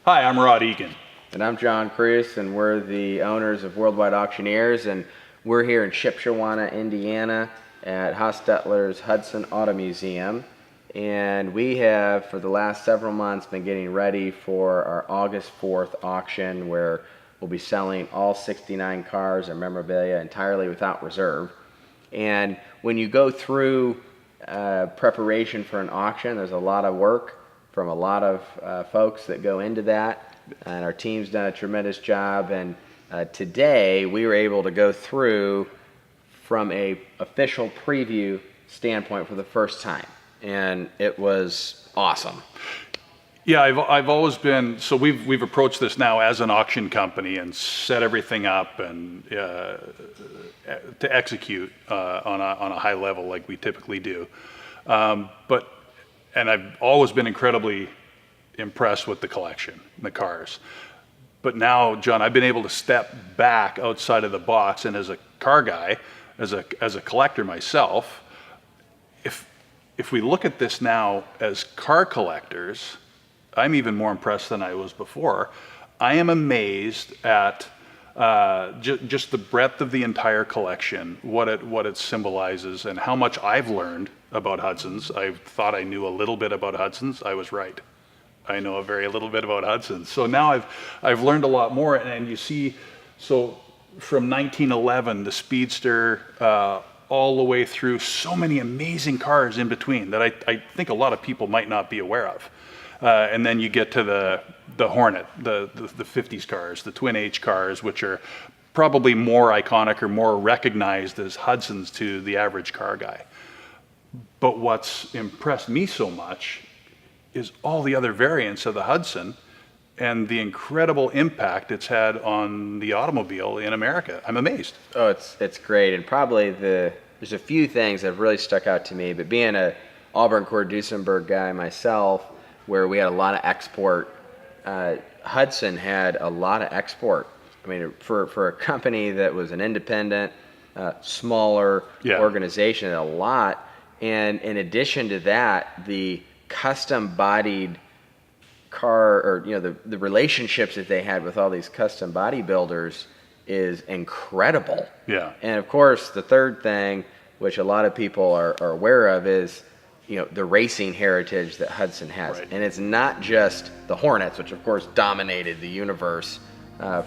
Hi, I'm Rod Egan. And I'm John Kruse, and we're the owners of Worldwide Auctioneers, and we're here in Shipshewana, Indiana at Hostetler's Hudson Auto Museum. And we have, for the last several months, been getting ready for our August 4th auction, where we'll be selling all 69 cars and memorabilia entirely without reserve. And when you go through preparation for an auction, there's a lot of work from a lot of folks that go into that, and our team's done a tremendous job. And today we were able to go through from a official preview standpoint for the first time, and it was awesome. Yeah, I've always been, so we've approached this now as an auction company and set everything up and to execute on a high level like we typically do. And I've always been incredibly impressed with the collection, the cars. But now, John, I've been able to step back outside of the box, and as a car guy, as a collector myself, if we look at this now as car collectors, I'm even more impressed than I was before. I am amazed at just the breadth of the entire collection, what it symbolizes, and how much I've learned about Hudson's. I thought I knew a little bit about Hudson's. I was right. I know a very little bit about Hudson's. So now I've learned a lot more, and you see, so from 1911, the Speedster, all the way through, so many amazing cars in between that I think a lot of people might not be aware of. And then you get to the Hornet, the 50s cars, the Twin H cars, which are probably more iconic or more recognized as Hudson's to the average car guy. But what's impressed me so much is all the other variants of the Hudson and the incredible impact it's had on the automobile in America. I'm amazed. Oh, it's great, and probably there's a few things that have really stuck out to me, but being a Auburn Core Duesenberg guy myself, where we had a lot of export, Hudson had a lot of export. I mean, for a company that was an independent, smaller organization, a lot. And in addition to that, the custom-bodied car, or the relationships that they had with all these custom body builders is incredible. Yeah. And of course, the third thing, which a lot of people are aware of, is the racing heritage that Hudson has. Right. And it's not just the Hornets, which of course dominated the universe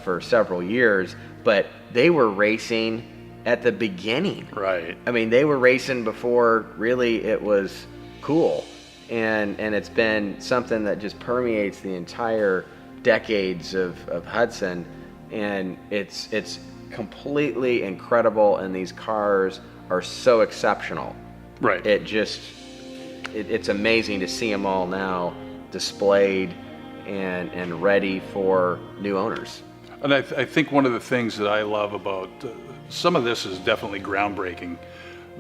for several years, but they were racing at the beginning. Right. I mean, they were racing before really it was cool. And it's been something that just permeates the entire decades of Hudson, and it's completely incredible, and these cars are so exceptional. Right. It's amazing to see them all now displayed and ready for new owners. And I think one of the things that I love about some of this is definitely groundbreaking.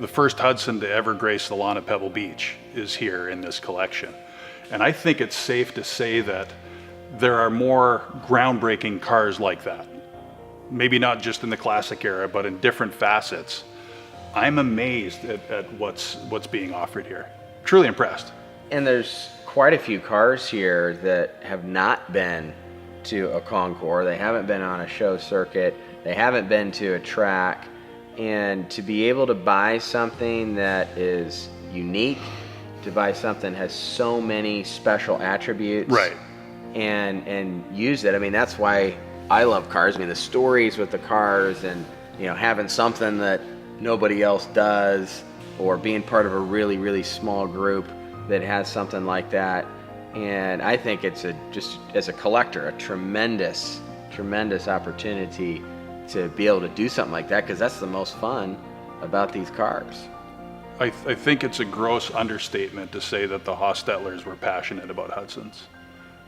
The first Hudson to ever grace the lawn at Pebble Beach is here in this collection. And I think it's safe to say that there are more groundbreaking cars like that. Maybe not just in the classic era, but in different facets. I'm amazed at what's being offered here. Truly impressed. And there's quite a few cars here that have not been to a concours. They haven't been on a show circuit. They haven't been to a track. And to be able to buy something that is unique, to buy something that has so many special attributes, right, and use it. I mean, that's why I love cars. I mean, the stories with the cars, and having something that nobody else does, or being part of a really, really small group that has something like that. And I think it's just as a collector, a tremendous, tremendous opportunity to be able to do something like that, because that's the most fun about these cars. I think it's a gross understatement to say that the Hostetlers were passionate about Hudson's.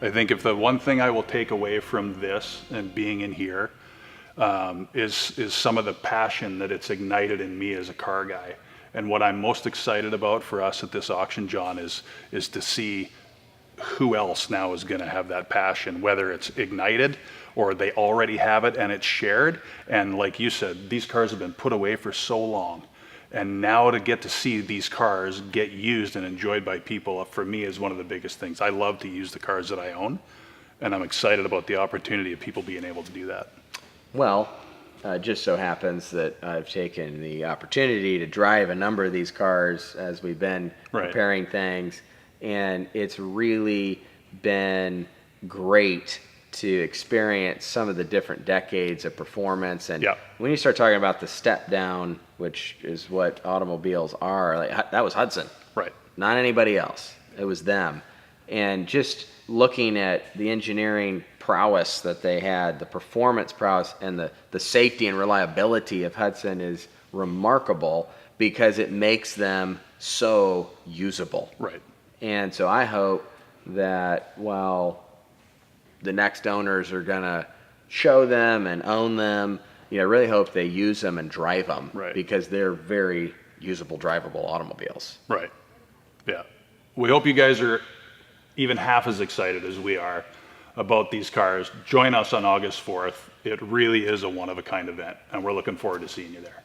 I think if the one thing I will take away from this and being in here is some of the passion that it's ignited in me as a car guy. And what I'm most excited about for us at this auction, John, is to see who else now is going to have that passion, whether it's ignited or they already have it and it's shared. And like you said, these cars have been put away for so long. And now to get to see these cars get used and enjoyed by people, for me, is one of the biggest things. I love to use the cars that I own. And I'm excited about the opportunity of people being able to do that. Well, just so happens that I've taken the opportunity to drive a number of these cars as we've been Right. preparing things, and it's really been great to experience some of the different decades of performance. And Yeah. when you start talking about the step down, which is what automobiles are, like that was Hudson, Right. not anybody else. It was them. And just looking at the engineering prowess that they had, the performance prowess, and the safety and reliability of Hudson is remarkable because it makes them so usable. Right. And so I hope that while the next owners are going to show them and own them, I really hope they use them and drive them, Right. because they're very usable, drivable automobiles. Right. Yeah. We hope you guys are even half as excited as we are about these cars. Join us on August 4th. It really is a one-of-a-kind event, and we're looking forward to seeing you there.